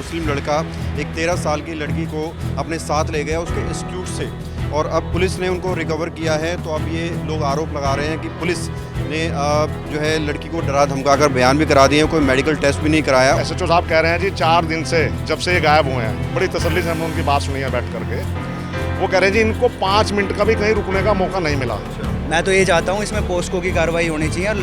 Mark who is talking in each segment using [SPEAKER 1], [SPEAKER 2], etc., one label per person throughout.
[SPEAKER 1] मुस्लिम लड़का एक 13 साल की लड़की को अपने साथ ले गया उसके इंस्टीट्यूट से, और अब पुलिस ने उनको रिकवर किया है। तो अब ये लोग आरोप लगा रहे हैं कि पुलिस ने जो है लड़की को डरा धमकाकर बयान भी करा दिए हैं, कोई मेडिकल टेस्ट भी नहीं कराया।
[SPEAKER 2] SHO साहब कह रहे हैं जी 4 दिन से जब से ये गायब हुए हैं, बड़ी तसल्ली से हमने उनकी बात सुनी है बैठ करके। वो कह रहे हैं जी इनको 5 मिनट का भी कहीं रुकने का मौका नहीं मिला।
[SPEAKER 3] मैं तो ये चाहता हूँ इसमें पोस्को की कार्रवाई होनी चाहिए और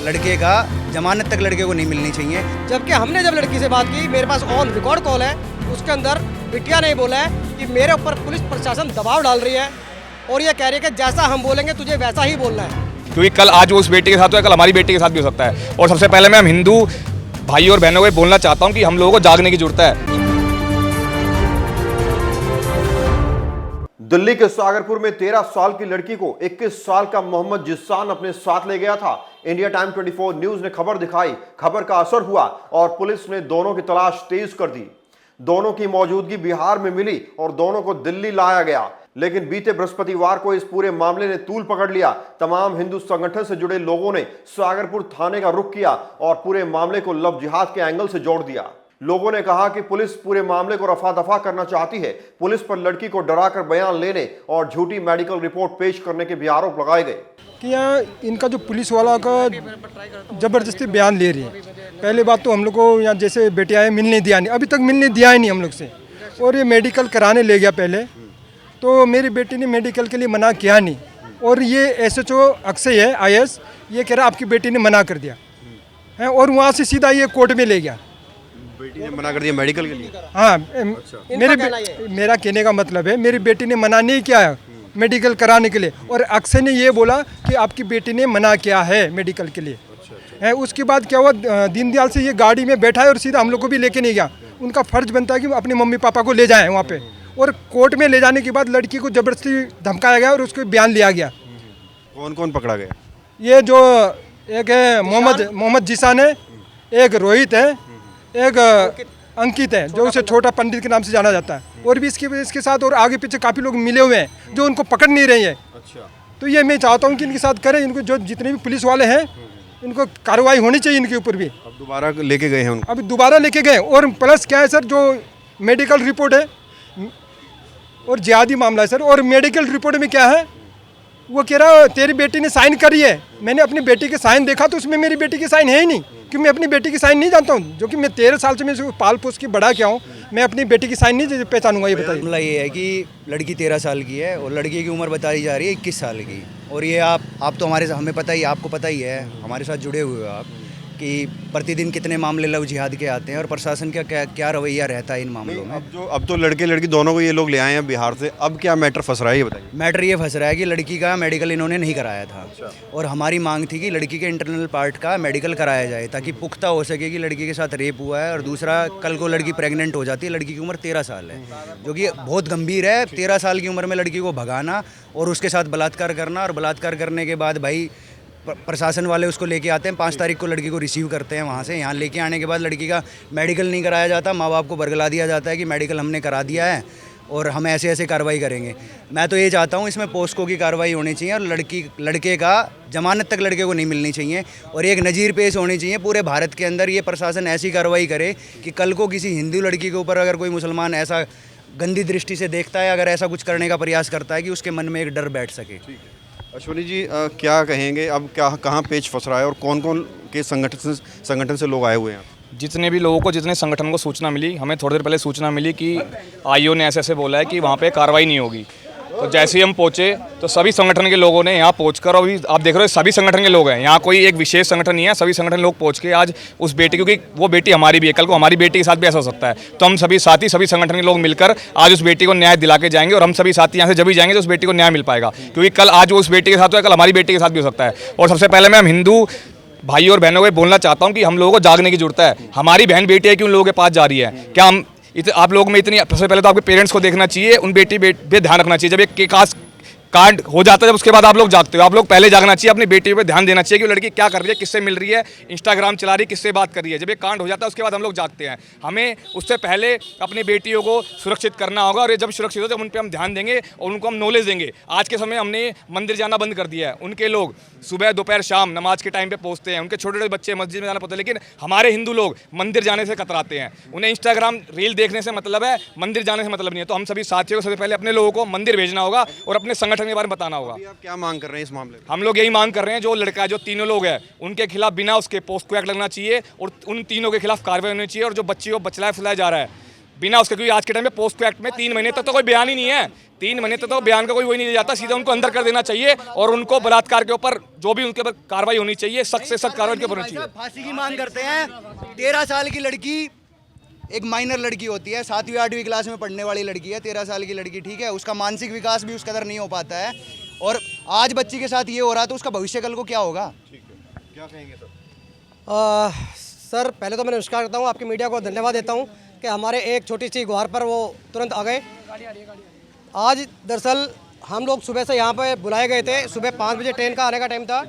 [SPEAKER 3] लड़के का जमानत तक लड़के को नहीं मिलनी चाहिए।
[SPEAKER 4] जबकि हमने जब लड़की से बात की, मेरे पास ऑन रिकॉर्ड कॉल है, उसके अंदर बिटिया ने बोला है कि मेरे ऊपर पुलिस प्रशासन दबाव डाल रही है और ये कह रही है कि जैसा हम बोलेंगे तुझे वैसा ही बोलना है।
[SPEAKER 5] क्योंकि कल आज वो उस बेटी के साथ हुआ, कल हमारी बेटी के साथ भी हो सकता है। और सबसे पहले मैं हम हिंदू भाई और बहनों को बोलना चाहता हूँ कि हम लोगों को जागने की जरूरत है।
[SPEAKER 1] दिल्ली के सागरपुर में 13 साल की लड़की को 21 साल का मोहम्मद जिसान अपने साथ ले गया था। इंडिया टाइम 24 न्यूज ने खबर दिखाई, खबर का असर हुआ और पुलिस ने दोनों की तलाश तेज कर दी। दोनों की मौजूदगी बिहार में मिली और दोनों को दिल्ली लाया गया, लेकिन बीते बृहस्पतिवार को इस पूरे मामले ने तूल पकड़ लिया। तमाम हिंदू संगठन से जुड़े लोगों ने सागरपुर थाने का रुख किया और पूरे मामले को लव जिहाद के एंगल से जोड़ दिया। लोगों ने कहा कि पुलिस पूरे मामले को रफा दफा करना चाहती है। पुलिस पर लड़की को डराकर बयान लेने और झूठी मेडिकल रिपोर्ट पेश करने के भी आरोप लगाए गए
[SPEAKER 6] कि यहाँ इनका जो पुलिस वाला का ज़बरदस्ती बयान ले रही है। पहले बात तो हम लोग को यहाँ जैसे बेटे आए मिलने दिया नहीं, अभी तक मिलने दिया ही नहीं हम लोग से, और ये मेडिकल कराने ले गया पहले, तो मेरी बेटी ने मेडिकल के लिए मना किया नहीं, और ये SHO अक्षय है IS, ये कह रहा आपकी बेटी ने मना कर दिया है, और वहाँ से सीधा ये कोर्ट में ले गया।
[SPEAKER 1] बेटी ने मना कर दिया मेडिकल के लिए?
[SPEAKER 6] हाँ, मेरा कहने का मतलब है मेरी बेटी ने मना नहीं किया है मेडिकल कराने के लिए, और अक्षय ने ये बोला कि आपकी बेटी ने मना किया है मेडिकल के लिए। है उसके बाद क्या हुआ, दीनदयाल से ये गाड़ी में बैठा है और सीधा हम लोग को भी लेके नहीं गया। उनका फर्ज बनता है कि अपने मम्मी पापा को ले जाएं वहाँ पे, और कोर्ट में ले जाने के बाद लड़की को जबरदस्ती धमकाया गया और उसको बयान लिया गया।
[SPEAKER 1] कौन कौन पकड़ा गया? ये
[SPEAKER 6] जो एक है मोहम्मद जिसान है, एक रोहित है, एक अंकित है जो उसे छोटा पंडित के नाम से जाना जाता है, और भी इसके साथ और आगे पीछे काफ़ी लोग मिले हुए हैं जो उनको पकड़ नहीं रहे हैं।
[SPEAKER 1] अच्छा।
[SPEAKER 6] तो ये मैं चाहता हूँ कि इनके साथ करें, इनको जो जितने भी पुलिस वाले हैं इनको कार्रवाई होनी चाहिए इनके ऊपर भी।
[SPEAKER 1] अब दोबारा लेके गए हैं उनको?
[SPEAKER 6] अभी दोबारा लेके गए, और प्लस क्या है सर, जो मेडिकल रिपोर्ट है और जिहादी मामला है सर, और मेडिकल रिपोर्ट में क्या है, वो कह रहा तेरी बेटी ने साइन करी है। मैंने अपनी बेटी के साइन देखा तो उसमें मेरी बेटी की साइन है ही नहीं, क्योंकि मैं अपनी बेटी की साइन नहीं जानता हूँ, जो कि मैं 13 साल से मैं इसको पाल पोस के बड़ा क्या हूँ, मैं अपनी बेटी की साइन नहीं पहचानूंगा। ये बताइए।
[SPEAKER 3] मामला ये है कि लड़की 13 साल की है और लड़की की उम्र बताई जा रही है 21 साल की, और ये आप तो हमें पता ही, आपको पता ही है, हमारे साथ जुड़े हुए हो आप, कि प्रतिदिन कितने मामले लव जिहाद के आते हैं और प्रशासन का क्या रवैया रहता है इन मामलों में।
[SPEAKER 1] अब तो लड़के लड़की दोनों को ये लोग ले आए हैं बिहार से, अब क्या मैटर फंस रहा है ये बताइए।
[SPEAKER 3] मैटर ये फंस रहा है कि लड़की का मेडिकल इन्होंने नहीं कराया था। अच्छा। और हमारी मांग थी कि लड़की के इंटरनल पार्ट का मेडिकल कराया जाए ताकि पुख्ता हो सके कि लड़की के साथ रेप हुआ है, और दूसरा कल को लड़की प्रेग्नेंट हो जाती है। लड़की की उम्र 13 साल है, जो कि बहुत गंभीर है। 13 साल की उम्र में लड़की को भगाना और उसके साथ बलात्कार करना, और बलात्कार करने के बाद भाई प्रशासन वाले उसको लेके आते हैं, 5 तारीख को लड़की को रिसीव करते हैं वहाँ से। यहाँ लेके आने के बाद लड़की का मेडिकल नहीं कराया जाता, माँ बाप को बरगला दिया जाता है कि मेडिकल हमने करा दिया है और हम ऐसे कार्रवाई करेंगे। मैं तो ये चाहता हूँ इसमें पोस्को की कार्रवाई होनी चाहिए और लड़के का जमानत तक लड़के को नहीं मिलनी चाहिए, और एक नज़ीर पेश होनी चाहिए पूरे भारत के अंदर। ये प्रशासन ऐसी कार्रवाई करे कि कल को किसी हिंदू लड़की के ऊपर अगर कोई मुसलमान ऐसा गंदी दृष्टि से देखता है, अगर ऐसा कुछ करने का प्रयास करता है, कि उसके मन में एक डर बैठ सके।
[SPEAKER 1] अश्विनी जी क्या कहेंगे, अब कहाँ पेच फंस रहा है और कौन कौन के संगठन से लोग आए हुए हैं?
[SPEAKER 5] जितने भी लोगों को, जितने संगठन को सूचना मिली, हमें थोड़ी देर पहले सूचना मिली कि IO ने ऐसे बोला है कि वहाँ पे कार्रवाई नहीं होगी। तो जैसे ही हम पहुँचे तो सभी संगठन के लोगों ने यहाँ पहुँचकर, अभी आप देख रहे हो सभी संगठन के लोग हैं यहाँ, कोई एक विशेष संगठन नहीं है, सभी संगठन लोग पहुँच के आज उस बेटी, क्योंकि वो बेटी हमारी भी है, कल को हमारी बेटी के साथ भी ऐसा हो सकता है, तो हम सभी साथी, सभी संगठन के लोग मिलकर आज उस बेटी को न्याय दिला के जाएंगे, और हम सभी साथी यहाँ से जब भी जाएंगे तो उस बेटी को न्याय मिल पाएगा, क्योंकि कल आज वो उस बेटी के साथ हुआ, कल हमारी बेटी के साथ भी हो सकता है। और सबसे पहले मैं हम हिंदू भाई और बहनों को बोलना चाहता हूँ कि हम लोगों को जागने की जरूरत है। हमारी बहन बेटी है कि उन लोगों के पास जा रही है, क्या हम आप लोगों में इतनी, सबसे पहले तो आपके पेरेंट्स को देखना चाहिए, उन बेटी पे ध्यान रखना चाहिए। जब एक कांड हो जाता है जब उसके बाद आप लोग जागते हो। आप लोग पहले जागना चाहिए, अपनी बेटी पे ध्यान देना चाहिए कि वो लड़की क्या कर रही है, किससे मिल रही है, इंस्टाग्राम चला रही है, किससे बात कर रही है। जब ये कांड हो जाता है उसके बाद हम लोग जागते हैं। हमें उससे पहले अपनी बेटियों को सुरक्षित करना होगा, और ये जब सुरक्षित हो तब उन पर हम ध्यान देंगे और उनको हम नॉलेज देंगे। आज के समय हमने मंदिर जाना बंद कर दिया है। उनके लोग सुबह दोपहर शाम नमाज के टाइम पे पहुंचते हैं, उनके छोटे छोटे बच्चे मस्जिद में जाना पड़ता है, लेकिन हमारे हिंदू लोग मंदिर जाने से कतराते हैं। उन्हें इंस्टाग्राम रील देखने से मतलब है, मंदिर जाने से मतलब नहीं है। तो हम सभी साथियों को सबसे पहले अपने लोगों को मंदिर भेजना होगा और अपने संगठन के बारे में बताना होगा।
[SPEAKER 1] आप क्या मांग कर रहे हैं इस मामले में?
[SPEAKER 5] हम लोग यही मांग कर रहे हैं, जो लड़का जो तीनों लोग हैं उनके खिलाफ बिना उसके पोस्को एक्ट लगना चाहिए और उन तीनों के खिलाफ कार्रवाई होनी चाहिए। और जो बच्ची को बचलाया फुलाया जा रहा है बिना उसके, क्योंकि आज के टाइम में पोस्को एक्ट में 3 महीने तक तो कोई बयान ही नहीं है। 3 महीने तक तो बयान का कोई वही नहीं दिया जाता, सीधा उनको अंदर कर देना चाहिए और उनको बलात्कार के ऊपर जो भी उनके ऊपर कार्रवाई होनी चाहिए, सख्त से सख्त कार्रवाई होनी चाहिए।
[SPEAKER 3] फांसी की मांग करते हैं। 13 साल की लड़की, एक माइनर लड़की होती है, 7वीं 8वीं क्लास में पढ़ने वाली लड़की है, 13 साल की लड़की, ठीक है, उसका मानसिक विकास भी उस कदर नहीं हो पाता है। और आज बच्ची के साथ ये हो रहा है तो उसका भविष्य कल को क्या होगा?
[SPEAKER 1] क्या कहेंगे सर?
[SPEAKER 4] सर पहले तो मैं नमस्कार करता हूँ, आपकी मीडिया को धन्यवाद देता हूँ कि हमारे एक छोटी सी गुहार पर वो तुरंत आ गए। आज दरअसल हम लोग सुबह से यहाँ पे बुलाए गए थे, सुबह 5 बजे ट्रेन का आने का टाइम था,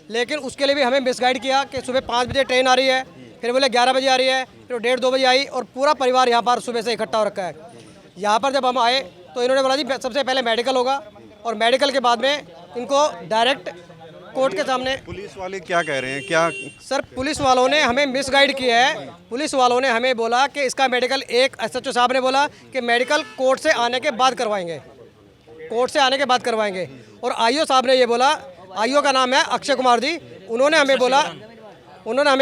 [SPEAKER 4] लेकिन उसके लिए भी हमें मिसगाइड किया कि सुबह 5 बजे ट्रेन आ रही है, फिर बोले 11 बजे आ रही है, फिर 1:30-2 बजे आई और पूरा परिवार यहाँ पर सुबह से इकट्ठा हो रखा है। यहाँ पर जब हम आए तो इन्होंने बोला जी सबसे पहले मेडिकल होगा और मेडिकल के बाद में इनको डायरेक्ट कोर्ट के सामने।
[SPEAKER 1] पुलिस वाले क्या कह रहे हैं? क्या
[SPEAKER 4] सर पुलिस वालों ने हमें मिसगाइड किया है। पुलिस वालों ने हमें बोला कि इसका मेडिकल, एक SHO साहब ने बोला कि मेडिकल कोर्ट से आने के बाद करवाएंगे, कोर्ट से आने के बाद करवाएंगे। और IO साहब ने ये बोला, IO का नाम है अक्षय कुमार जी, उन्होंने हमें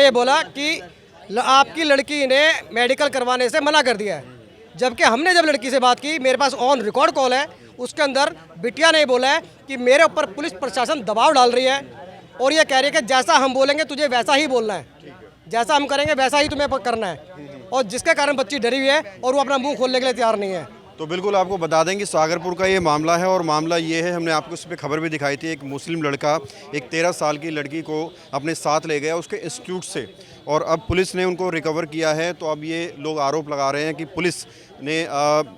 [SPEAKER 4] ये बोला कि आपकी लड़की ने मेडिकल करवाने से मना कर दिया है। जबकि हमने जब लड़की से बात की, मेरे पास ऑन रिकॉर्ड कॉल है, उसके अंदर बिटिया ने बोला है कि मेरे ऊपर पुलिस प्रशासन दबाव डाल रही है और ये कह रही है कि जैसा हम बोलेंगे तुझे वैसा ही बोलना है, जैसा हम करेंगे वैसा ही तुम्हें करना है। और जिसके कारण बच्ची डरी हुई है और वो अपना मुंह खोलने के लिए तैयार नहीं है।
[SPEAKER 1] तो बिल्कुल आपको बता दें कि सागरपुर का ये मामला है और मामला ये है, हमने आपको इस पर खबर भी दिखाई थी। एक मुस्लिम लड़का एक 13 साल की लड़की को अपने साथ ले गया उसके इंस्टीट्यूट से और अब पुलिस ने उनको रिकवर किया है। तो अब ये लोग आरोप लगा रहे हैं कि पुलिस ने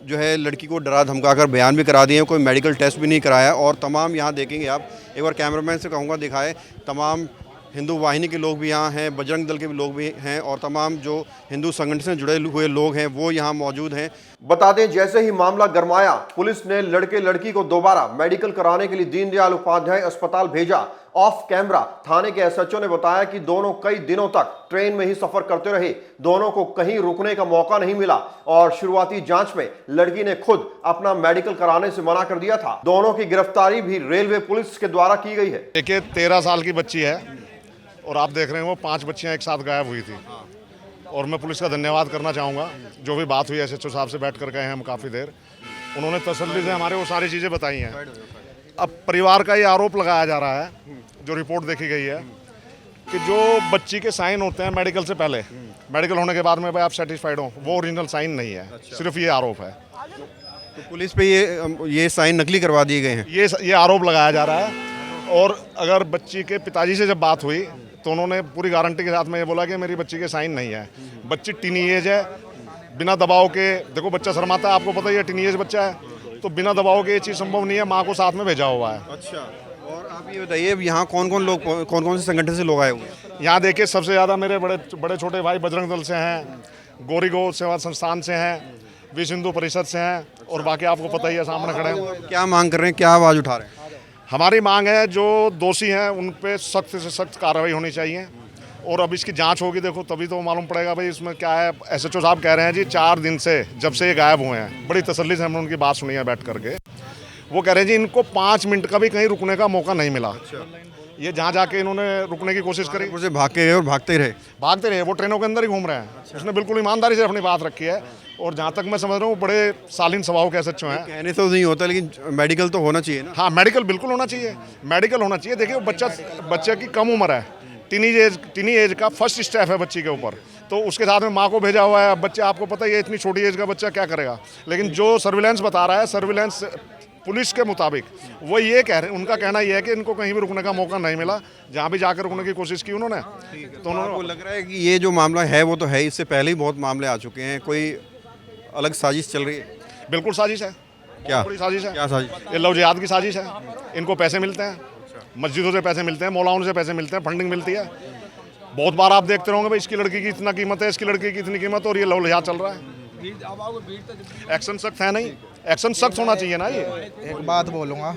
[SPEAKER 1] जो है लड़की को डरा धमका कर बयान भी करा दिए हैं, कोई मेडिकल टेस्ट भी नहीं कराया। और तमाम यहाँ देखेंगे आप, एक बार कैमरामैन से कहूँगा दिखाए, तमाम हिंदू वाहिनी के लोग भी यहाँ हैं, बजरंग दल के भी लोग भी हैं और तमाम जो हिंदू संगठन से जुड़े हुए लोग हैं वो यहाँ मौजूद हैं। बता दें जैसे ही मामला गरमाया, पुलिस ने लड़के लड़की को दोबारा मेडिकल कराने के लिए दीनदयाल उपाध्याय अस्पताल भेजा। ऑफ कैमरा थाने के SHO ने बताया कि दोनों कई दिनों तक ट्रेन में ही सफर करते रहे, दोनों को कहीं रुकने का मौका नहीं मिला और शुरुआती जांच में लड़की ने खुद अपना मेडिकल कराने से मना कर दिया था। दोनों की गिरफ्तारी भी रेलवे पुलिस के द्वारा की गई है।
[SPEAKER 2] देखिए 13 साल की बच्ची है और आप देख रहे हैं वो 5 बच्चियां एक साथ गायब हुई थी। और मैं पुलिस का धन्यवाद करना चाहूँगा, जो भी बात हुई SHO साहब से बैठ कर गए हैं हम काफ़ी देर, उन्होंने तसल्ली से हमारे वो सारी चीज़ें बताई हैं। अब परिवार का ये आरोप लगाया जा रहा है, जो रिपोर्ट देखी गई है, कि जो बच्ची के साइन होते हैं मेडिकल से पहले, मेडिकल होने के बाद में भाई आप सेटिस्फाइड हो, वो ओरिजिनल साइन नहीं है। सिर्फ ये आरोप है।
[SPEAKER 1] तो पुलिस पे ये साइन नकली करवा दिए गए हैं,
[SPEAKER 2] ये आरोप लगाया जा रहा है। और अगर बच्ची के पिताजी से जब बात हुई तो उन्होंने पूरी गारंटी के साथ में ये बोला कि मेरी बच्ची के साइन नहीं है, बच्ची टीनी एज है, बिना दबाव के, देखो बच्चा शर्माता है, आपको पता ही है, टीनी एज बच्चा है, तो बिना दबाव के ये चीज़ संभव नहीं है, माँ को साथ में भेजा हुआ है।
[SPEAKER 1] अच्छा, और आप ये बताइए यहाँ कौन कौन से संगठन से लोग आए हुए हैं?
[SPEAKER 2] यहाँ देखिए सबसे ज़्यादा मेरे बड़े छोटे भाई बजरंग दल से हैं, गौरी गौ सेवा संस्थान से हैं, विश्व हिंदू परिषद से हैं और बाकी आपको पता ही है सामने खड़े हैं।
[SPEAKER 1] क्या मांग कर रहे हैं, क्या आवाज़ उठा रहे हैं?
[SPEAKER 2] हमारी मांग है जो दोषी हैं उन पे सख्त से सख्त कार्रवाई होनी चाहिए और अब इसकी जांच होगी, देखो तभी तो मालूम पड़ेगा भाई इसमें क्या है। SHO साहब कह रहे हैं जी 4 दिन से जब से ये गायब हुए हैं, बड़ी तसल्ली से हमने उनकी बात सुनी है बैठ करके, वो कह रहे हैं जी इनको 5 मिनट का भी कहीं रुकने का मौका नहीं मिला। ये जहाँ जाके इन्होंने रुकने की कोशिश करी,
[SPEAKER 1] से भाग के गए और भागते रहे, वो ट्रेनों के अंदर ही घूम रहे हैं। उसने बिल्कुल ईमानदारी से अपनी बात रखी है और जहाँ तक मैं समझ रहा हूँ बड़े शालीन स्वभाव के SHO हैं। कहने तो नहीं होता, लेकिन मेडिकल तो होना चाहिए ना।
[SPEAKER 2] हाँ, मेडिकल बिल्कुल होना चाहिए, मेडिकल होना चाहिए। देखिए बच्चे की कम उम्र है, टीनी एज का फर्स्ट स्टेप है बच्ची के ऊपर, तो उसके साथ में माँ को भेजा हुआ है। बच्चे आपको पता ही है इतनी छोटी एज का बच्चा क्या करेगा। लेकिन जो सर्विलेंस बता रहा है, सर्विलेंस पुलिस के मुताबिक वो ये कह रहे हैं, उनका कहना ये है कि इनको कहीं भी रुकने का मौका नहीं मिला, जहाँ भी जाकर रुकने की कोशिश की उन्होंने।
[SPEAKER 1] तो उनको लग रहा है कि ये जो मामला है वो तो है, इससे पहले ही बहुत मामले आ चुके हैं, कोई अलग साजिश चल रही है?
[SPEAKER 2] बिल्कुल साजिश है,
[SPEAKER 1] क्या
[SPEAKER 2] बड़ी साजिश है।
[SPEAKER 1] क्या साजिश?
[SPEAKER 2] ये लव जिहाद की साजिश है। इनको पैसे मिलते हैं, मस्जिदों से पैसे मिलते हैं, मौलाओं से पैसे मिलते हैं, फंडिंग मिलती है। बहुत बार आप देखते रहोगे भाई इसकी लड़की की इतना कीमत है, इसकी लड़की की इतनी कीमत, और ये लव जिहाद चल रहा है। एक्शन सख्त है नहीं, एक्शन सख्त होना चाहिए ना। ये
[SPEAKER 7] एक बात बोलूँगा,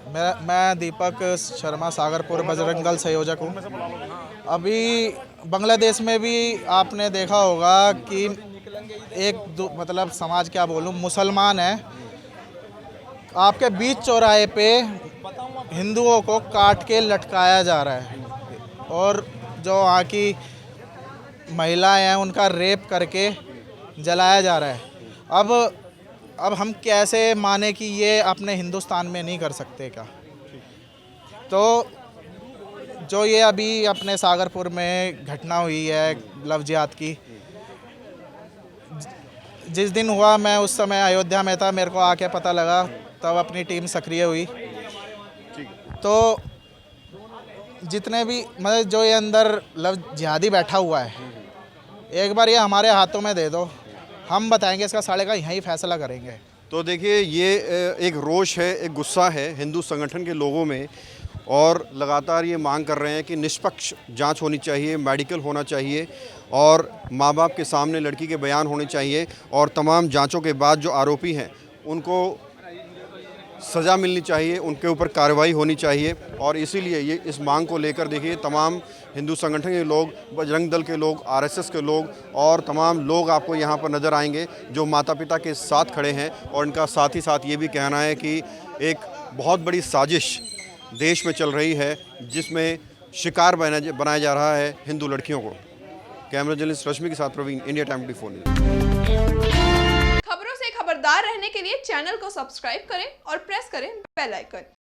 [SPEAKER 7] मैं दीपक शर्मा सागरपुर बजरंग दल संयोजक हूँ। अभी बांग्लादेश में भी आपने देखा होगा कि मतलब समाज क्या बोलूँ, मुसलमान है, आपके बीच चौराहे पे हिंदुओं को काट के लटकाया जा रहा है, और जो वहाँ की महिलाएं हैं उनका रेप करके जलाया जा रहा है। अब हम कैसे माने कि ये अपने हिंदुस्तान में नहीं कर सकते क्या? तो जो ये अभी अपने सागरपुर में घटना हुई है लव जिहाद की, जिस दिन हुआ मैं उस समय अयोध्या में था, मेरे को आके पता लगा, तब अपनी टीम सक्रिय हुई। तो जितने भी मतलब जो ये अंदर लव जिहादी बैठा हुआ है, एक बार ये हमारे हाथों में दे दो, हम बताएंगे इसका साले का यहीं फैसला करेंगे।
[SPEAKER 1] तो देखिए ये एक रोष है, एक गुस्सा है हिंदू संगठन के लोगों में, और लगातार ये मांग कर रहे हैं कि निष्पक्ष जांच होनी चाहिए, मेडिकल होना चाहिए, और माँ बाप के सामने लड़की के बयान होने चाहिए, और तमाम जांचों के बाद जो आरोपी हैं उनको सज़ा मिलनी चाहिए, उनके ऊपर कार्रवाई होनी चाहिए। और इसीलिए ये इस मांग को लेकर देखिए तमाम हिंदू संगठन के लोग, बजरंग दल के लोग, आरएसएस के लोग और तमाम लोग आपको यहाँ पर नज़र आएंगे जो माता पिता के साथ खड़े हैं। और इनका साथ ही साथ ये भी कहना है कि एक बहुत बड़ी साजिश देश में चल रही है जिसमें शिकार बनाया जा रहा है हिंदू लड़कियों को। कैमरा जर्नलिस्ट रश्मि के साथ प्रवीण, इंडिया टाइम 24 न्यूज़।
[SPEAKER 8] खबरों से खबरदार रहने के लिए चैनल को सब्सक्राइब करें और प्रेस करें बेल आइकन।